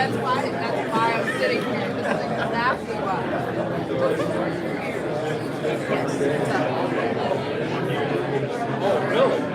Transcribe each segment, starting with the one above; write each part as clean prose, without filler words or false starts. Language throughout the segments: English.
That's why I'm sitting here. This is exactly why. Oh, really?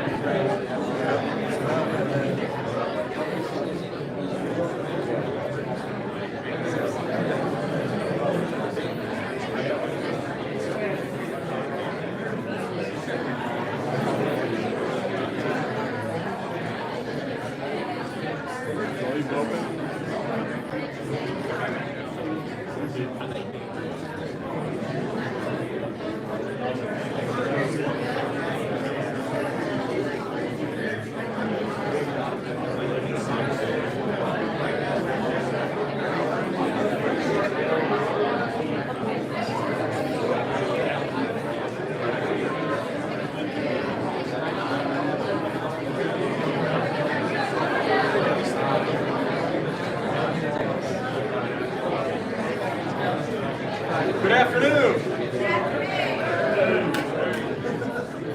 Good afternoon.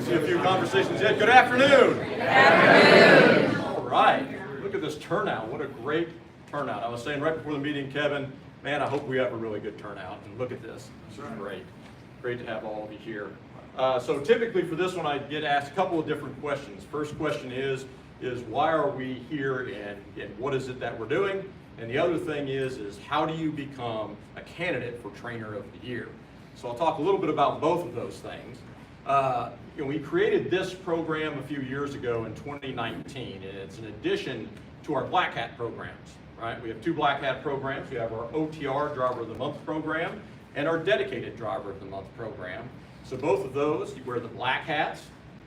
See a few conversations yet. Good afternoon. Good afternoon. All right. Look at this turnout. What a great turnout. I was saying right before the meeting, Kevin, man, I hope we have a really good turnout. And look at this. This is great. Great to have all of you here. So typically for this one, I get asked a couple of different questions. First question is why are we here and what is it that we're doing? And the other thing is how do you become a candidate for Trainer of the Year? So I'll talk a little bit about both of those things. We created this program a few years ago in 2019, and it's an addition to our Black Hat programs, right? We have two Black Hat programs. We have our OTR Driver of the Month program and our Dedicated Driver of the Month program. So both of those, you wear the black hats.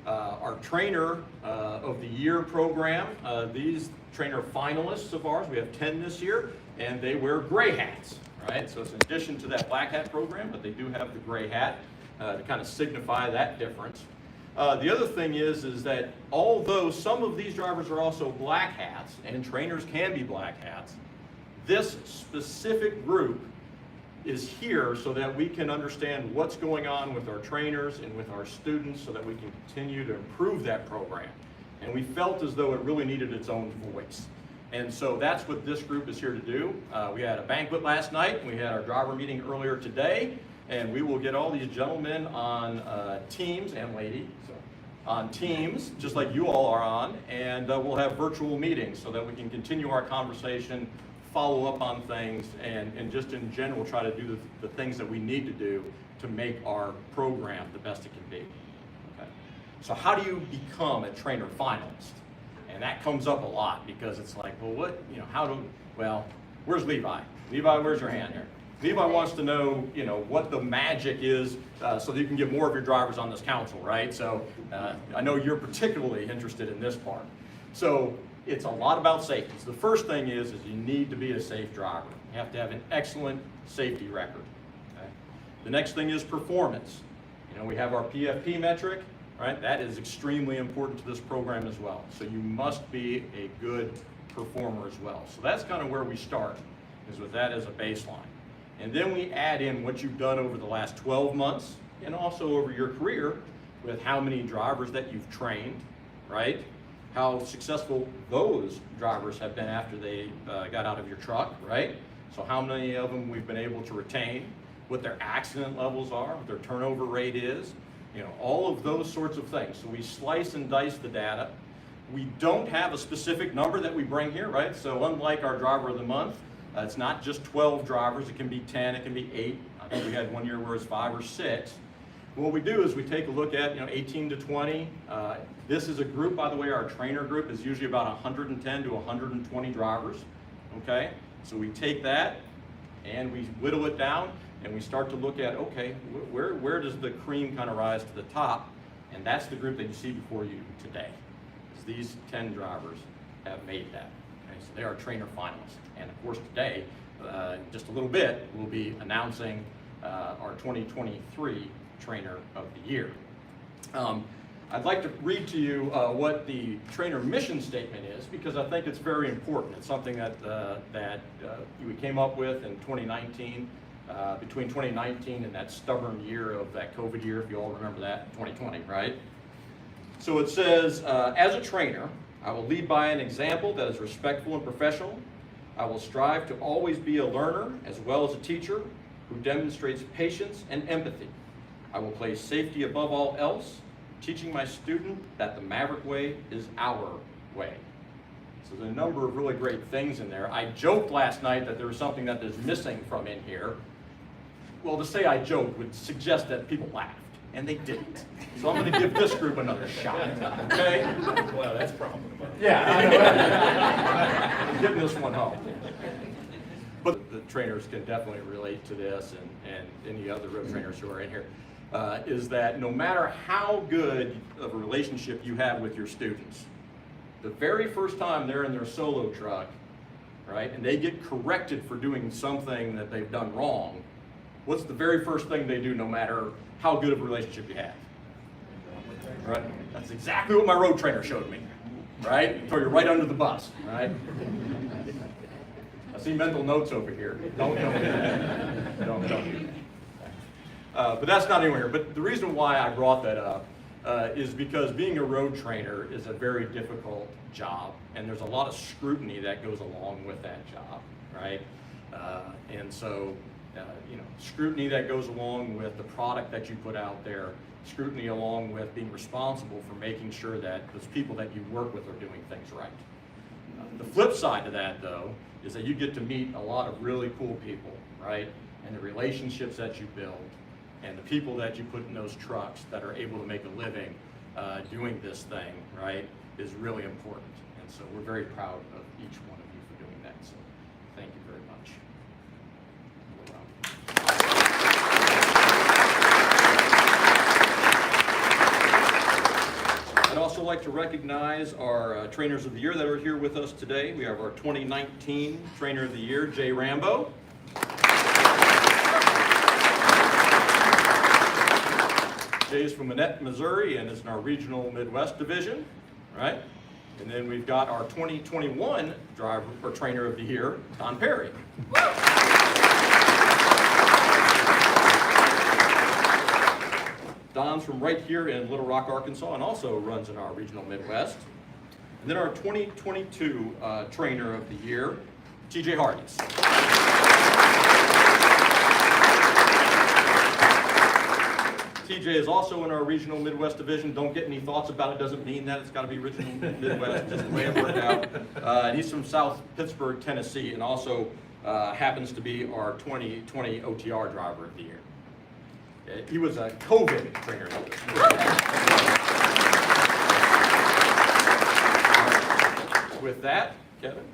Our Trainer of the Year program, these trainer finalists of ours, we have 10 this year, and they wear gray hats, right? So it's in addition to that black hat program, but they do have the gray hat to kind of signify that difference. The other thing is that although some of these drivers are also black hats, and trainers can be black hats, this specific group is here so that we can understand what's going on with our trainers and with our students so that we can continue to improve that program. And we felt as though it really needed its own voice. And so that's what this group is here to do. We had a banquet last night, and we had our driver meeting earlier today, and we will get all these gentlemen on Teams, and lady, so on Teams, just like you all are on, and we'll have virtual meetings so that we can continue our conversation, follow up on things, and just in general try to do the things that we need to do to make our program the best it can be. Okay. So how do you become a trainer finalist? And that comes up a lot because it's like, well, where's Levi? Levi, where's your hand here? Levi wants to know, what the magic is so that you can get more of your drivers on this council, right? So I know you're particularly interested in this part. So it's a lot about safety. So the first thing is you need to be a safe driver. You have to have an excellent safety record. Okay? The next thing is performance. We have our PFP metric, right? That is extremely important to this program as well. So you must be a good performer as well. So that's kind of where we start, is with that as a baseline. And then we add in what you've done over the last 12 months and also over your career with how many drivers that you've trained, right? How successful those drivers have been after they got out of your truck, right? So how many of them we've been able to retain, what their accident levels are, what their turnover rate is, all of those sorts of things. So we slice and dice the data. We don't have a specific number that we bring here, right? So unlike our driver of the month, it's not just 12 drivers, it can be 10, it can be 8. I think we had one year where it's 5 or 6. What we do is we take a look at 18 to 20. This is a group, by the way, our trainer group is usually about 110 to 120 drivers. Okay, so we take that and we whittle it down and we start to look at, okay, where does the cream kind of rise to the top? And that's the group that you see before you today. These 10 drivers have made that. Okay, so they are trainer finalists. And of course today, just a little bit, we'll be announcing our 2023 Trainer of the Year. I'd like to read to you what the trainer mission statement is because I think it's very important. It's something that we came up with in 2019, between 2019 and that stubborn year of that COVID year, if you all remember that, 2020, right? So it says, as a trainer, I will lead by an example that is respectful and professional. I will strive to always be a learner as well as a teacher who demonstrates patience and empathy. I will place safety above all else, teaching my student that the Maverick way is our way. So there's a number of really great things in there. I joked last night that there was something that is missing from in here. Well, to say I joked would suggest that people laughed, and they didn't. So I'm going to give this group another shot, okay? Well, that's probably. Yeah, I know. I'm getting this one home. But the trainers can definitely relate to this, and any other road trainers who are in here, is that no matter how good of a relationship you have with your students, the very first time they're in their solo truck, right, and they get corrected for doing something that they've done wrong, what's the very first thing they do no matter how good of a relationship you have? Right? That's exactly what my road trainer showed me, right? Throw you right under the bus, right? I see mental notes over here. Don't do that. Don't do that. But that's not anywhere here. But the reason why I brought that up is because being a road trainer is a very difficult job, and there's a lot of scrutiny that goes along with that job, right? And so, you know, scrutiny that goes along with the product that you put out there, scrutiny along with being responsible for making sure that those people that you work with are doing things right. The flip side of that, though, is that you get to meet a lot of really cool people, right? And the relationships that you build, and the people that you put in those trucks that are able to make a living doing this thing, right, is really important. And so we're very proud of each one of you for doing that. So thank you very much. I'd also like to recognize our Trainers of the Year that are here with us today. We have our 2019 Trainer of the Year, Jay Rambo. Jay is from Manette, Missouri, and is in our regional Midwest division, right? And then we've got our 2021 driver or Trainer of the Year, Don Perry. Don's from right here in Little Rock, Arkansas, and also runs in our regional Midwest. And then our 2022 Trainer of the Year, TJ Hardees. TJ is also in our regional Midwest division. Don't get any thoughts about it. Doesn't mean that it's got to be regional Midwest. Just the way it worked out. And he's from South Pittsburgh, Tennessee, and also happens to be our 2020 OTR Driver of the Year. He was a COVID trainer. With that, Kevin.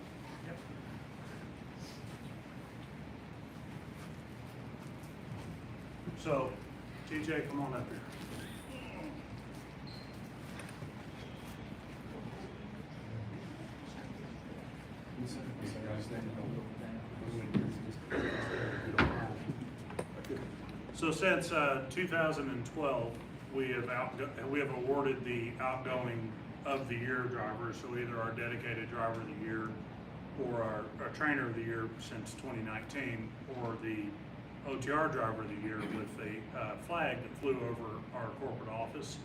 So, TJ, come on up here. So since 2012, we have awarded the outgoing of the year drivers, so either our dedicated driver of the year or our trainer of the year since 2019, or the OTR driver of the year with a flag that flew over our corporate office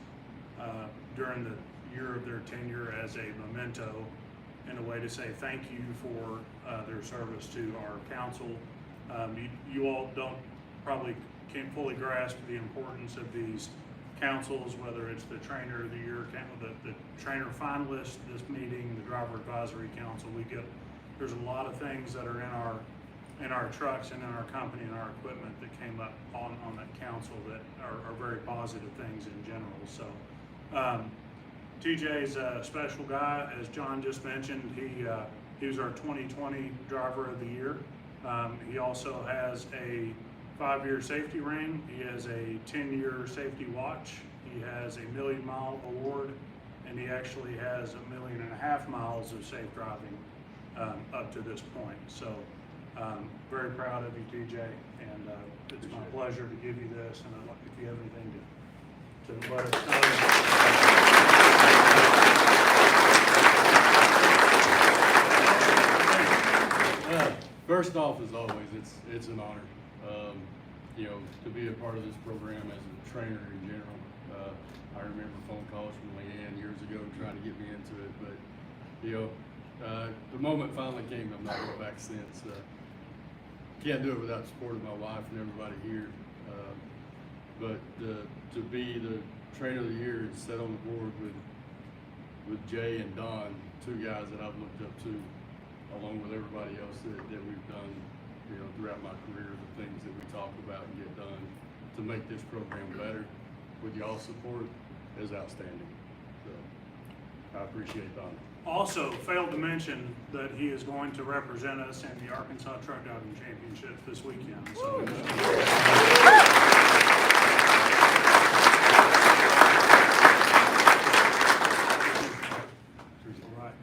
during the year of their tenure as a memento, in a way to say thank you for their service to our council. You all can't fully grasp the importance of these councils, whether it's the trainer of the year, the trainer finalist, this meeting, the driver advisory council. There's a lot of things that are in our trucks and in our company and our equipment that came up on that council that are very positive things in general. So TJ's a special guy, as John just mentioned. He was our 2020 driver of the year. He also has a 5-year safety ring. He has a 10-year safety watch. He has a 1 million mile award, and he actually has 1.5 million miles of safe driving up to this point. So very proud of you, TJ, and it's my pleasure to give you this, and I'd like, if you have anything to let us know. First off, as always, it's an honor. To be a part of this program as a trainer in general. I remember phone calls from Leanne years ago trying to get me into it, but The moment finally came, I've not looked back since. Can't do it without the support of my wife and everybody here. But to be the trainer of the year and sit on the board with Jay and Don, two guys that I've looked up to, along with everybody else that we've done, throughout my career, the things that we talk about and get done to make this program better with y'all's support is outstanding. So I appreciate Don. Also, failed to mention that he is going to represent us in the Arkansas Truck Driving Championship this weekend. So, all right.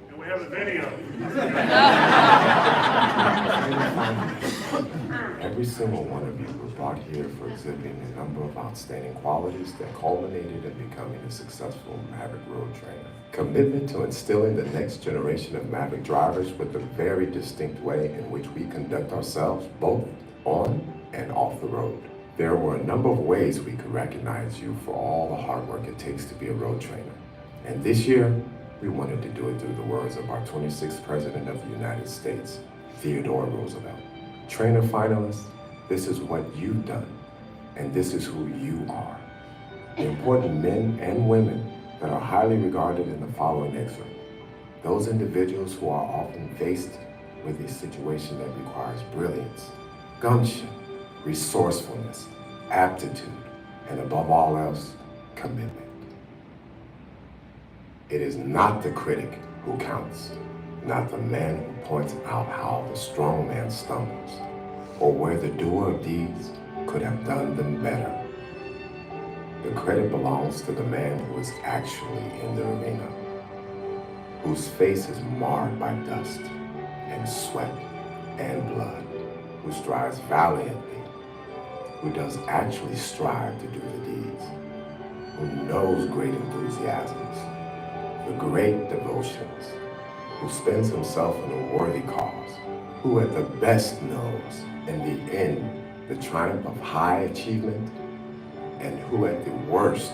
And we have a video. Every single one of you were brought here for exhibiting a number of outstanding qualities that culminated in becoming a successful Maverick road trainer. Commitment to instilling the next generation of Maverick drivers with the very distinct way in which we conduct ourselves both on and off the road. There were a number of ways we could recognize you for all the hard work it takes to be a road trainer. And this year, we wanted to do it through the words of our 26th President of the United States, Theodore Roosevelt. Trainer finalists, this is what you've done, and this is who you are. The important men and women that are highly regarded in the following excerpt. Those individuals who are often faced with a situation that requires brilliance, gumption, resourcefulness, aptitude, and above all else, commitment. It is not the critic who counts, not the man who points out how the strong man stumbles, or where the doer of deeds could have done them better. The credit belongs to the man who is actually in the arena, whose face is marred by dust and sweat and blood, who strives valiantly, who does actually strive to do the deeds, who knows great enthusiasms, the great devotions, who spends himself in a worthy cause, who at the best knows, in the end, the triumph of high achievement, and who at the worst,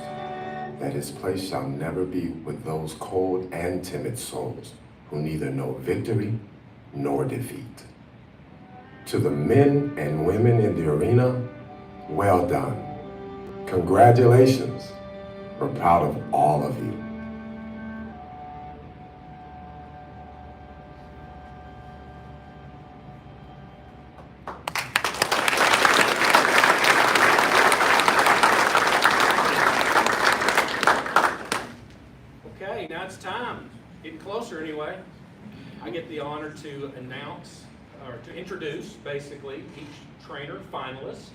that his place shall never be with those cold and timid souls who neither know victory nor defeat. To the men and women in the arena, well done. Congratulations. We're proud of all of you. Okay, now it's time. Getting closer anyway. I get the honor to announce, or to introduce, basically, each trainer finalist.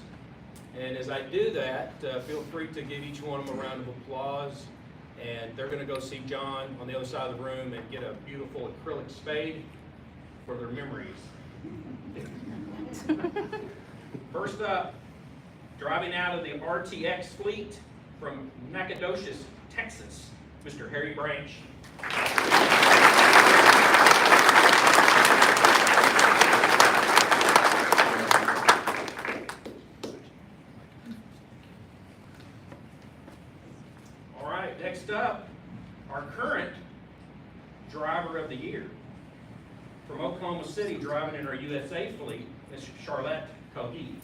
And as I do that, feel free to give each one of them a round of applause. And they're going to go see John on the other side of the room and get a beautiful acrylic spade for their memories. First up, driving out of the RTX fleet from Nacogdoches, Texas, Mr. Harry Branch. All right, next up, our current driver of the year. From Oklahoma City, driving in our USA fleet, Ms. Charlotte Cohee.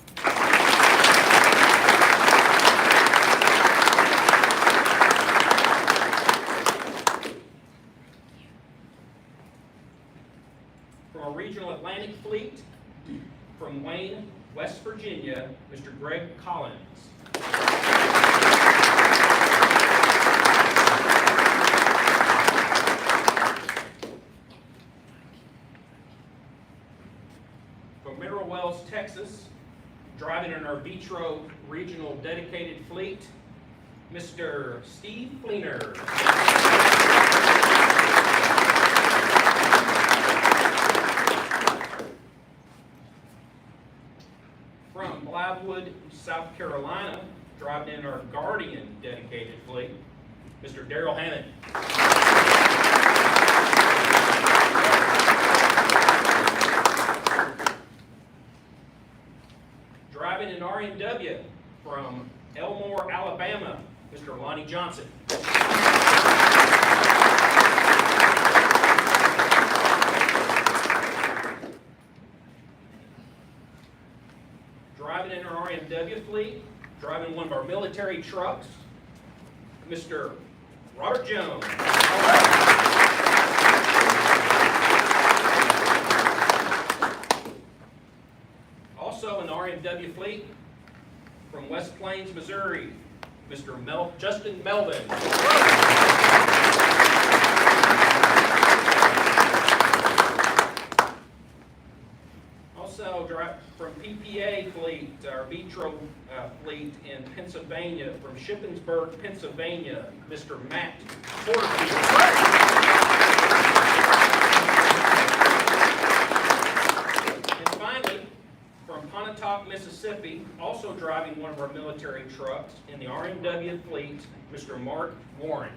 From a regional Atlantic fleet, from Wayne, West Virginia, Mr. Greg Collins. From Mineral Wells, Texas, driving in our Vitro regional dedicated fleet, Mr. Steve Fleener. From Blythewood, South Carolina, driving in our Guardian dedicated fleet, Mr. Daryl Hammond. Driving in RNW from Elmore, Alabama, Mr. Lonnie Johnson. Driving in our RMW fleet, driving one of our military trucks, Mr. Robert Jones. Also in the RMW fleet, from West Plains, Missouri, Mr. Justin Melvin. Also from PPA fleet, our Vitro fleet in Pennsylvania, from Shippensburg, Pennsylvania, Mr. Matt Porterfield. Pontotoc, Mississippi, also driving one of our military trucks in the RMW fleet, Mr. Mark Warren.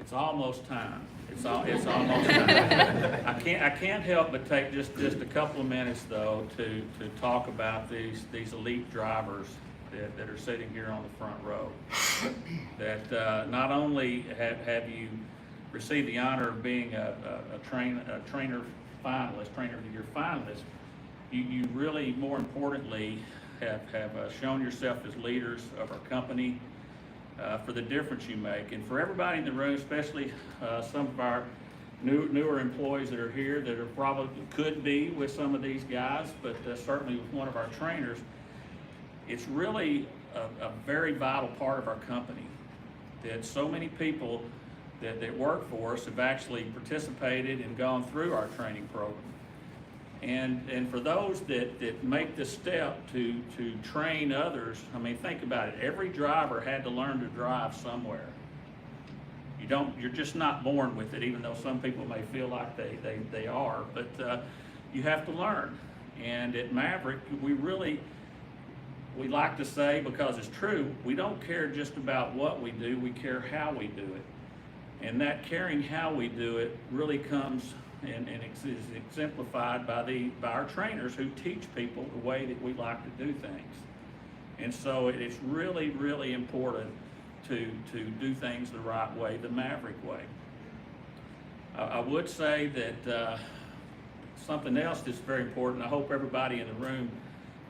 It's almost time. It's almost time. I can't help but take just a couple of minutes though to talk about these elite drivers that are sitting here on the front row. That not only have you received the honor of being a trainer finalist, trainer of the year finalist, you really, more importantly, have shown yourself as leaders of our company. For the difference you make, and for everybody in the room, especially some of our newer employees that are here that are probably could be with some of these guys, but certainly with one of our trainers, it's really a very vital part of our company that so many people that work for us have actually participated and gone through our training program. And for those that make the step to train others, I mean, think about it. Every driver had to learn to drive somewhere. You're just not born with it, even though some people may feel like they are, but you have to learn. And at Maverick, we like to say, because it's true, we don't care just about what we do, we care how we do it. And that caring how we do it really comes and is exemplified by our trainers who teach people the way that we like to do things. And so it's really, really important to do things the right way, the Maverick way. I would say that something else that's very important, I hope everybody in the room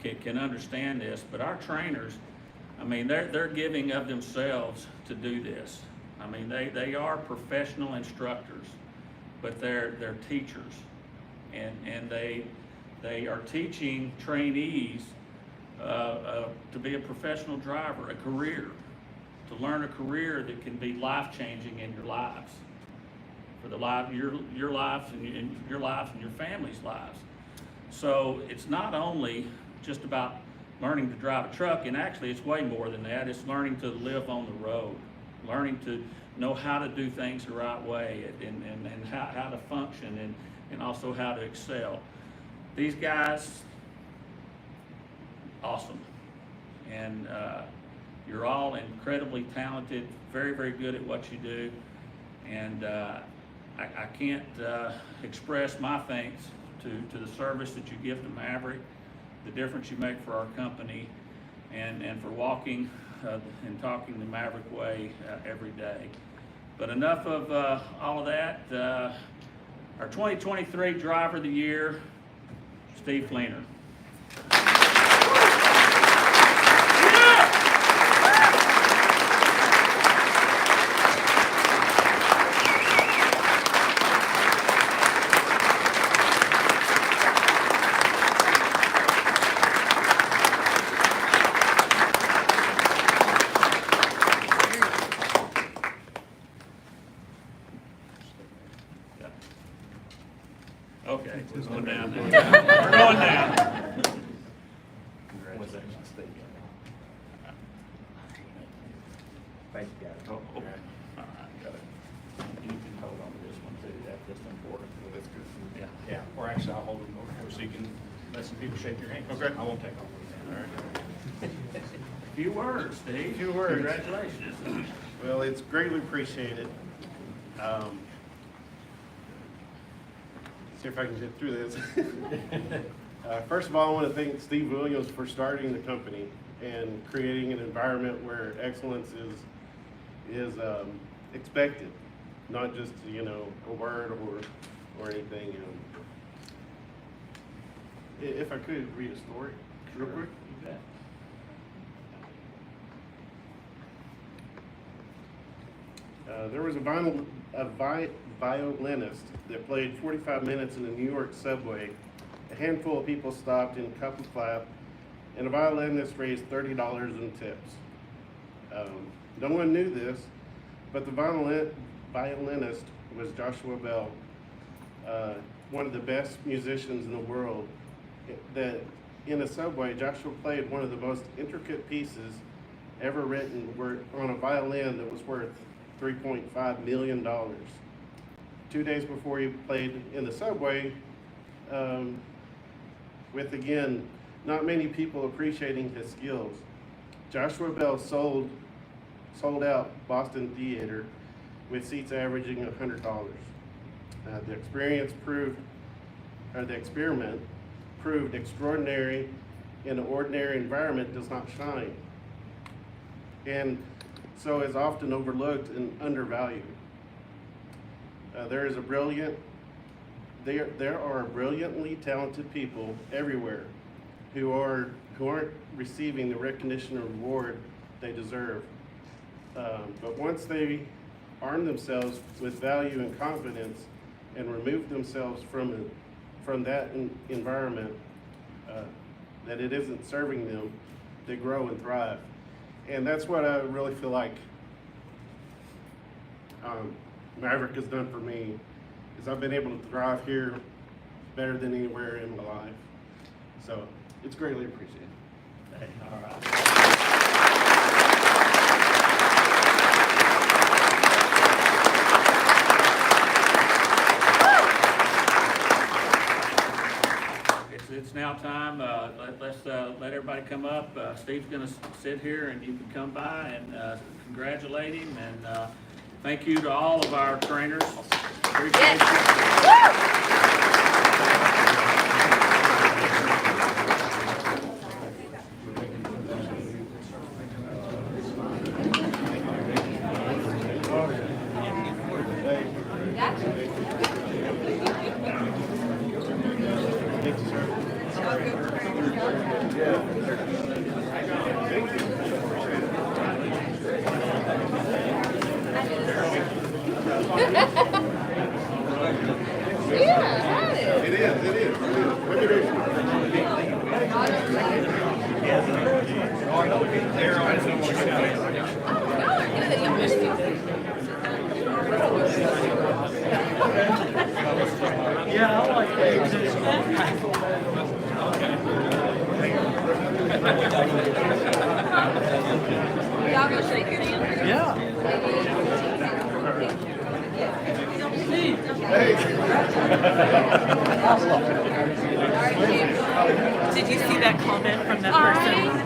can understand this, but our trainers, I mean, they're giving of themselves to do this. I mean, they are professional instructors, but they're teachers, and they are teaching trainees to be a professional driver, a career, to learn a career that can be life-changing in your lives, for the your lives and your lives and your family's lives. So it's not only just about learning to drive a truck, and actually it's way more than that. It's learning to live on the road, learning to know how to do things the right way, and how to function, and also how to excel. These guys, awesome. And you're all incredibly talented, very, very good at what you do. And I can't express my thanks to the service that you give to Maverick, the difference you make for our company, and for walking and talking the Maverick way every day. But enough of all of that. Our 2023 Driver of the Year, Steve Fleener. Okay, we're going down. We're going down. Congratulations, Steve. Thank you, guys. Oh, all right, got it. You can hold on to this one too. That's just important. That's good. Yeah. Yeah, or actually, I'll hold them over here so you can let some people shake your hands. Okay. I won't take all of them. All right. Few words, Steve. Few words. Congratulations. Well, it's greatly appreciated. See if I can get through this. First of all, I want to thank Steve Williams for starting the company and creating an environment where excellence is expected, not just, you know, a word or anything. If I could read a story real quick. You bet. There was a violinist that played 45 minutes in the New York subway. A handful of people stopped and cup and clap, and the violinist raised $30 in tips. No one knew this, but the violinist was Joshua Bell, one of the best musicians in the world. That in a subway, Joshua played one of the most intricate pieces ever written on a violin that was worth $3.5 million. 2 days before he played in the subway, with again, not many people appreciating his skills, Joshua Bell sold out Boston Theater with seats averaging $100. The experiment proved extraordinary in an ordinary environment does not shine, and so is often overlooked and undervalued. There are brilliantly talented people everywhere who aren't receiving the recognition and reward they deserve. But once they arm themselves with value and confidence and remove themselves from that environment that it isn't serving them, they grow and thrive. And that's what I really feel like Maverick has done for me, is I've been able to thrive here better than anywhere in my life. So it's greatly appreciated. Hey, all right. It's now time. Let's let everybody come up. Steve's going to sit here, and you can come by and congratulate him. And thank you to all of our trainers. Appreciate you. Yeah, I like that. Y'all go shake your hand. Yeah. All right, Steve. Did you see that comment from that person? They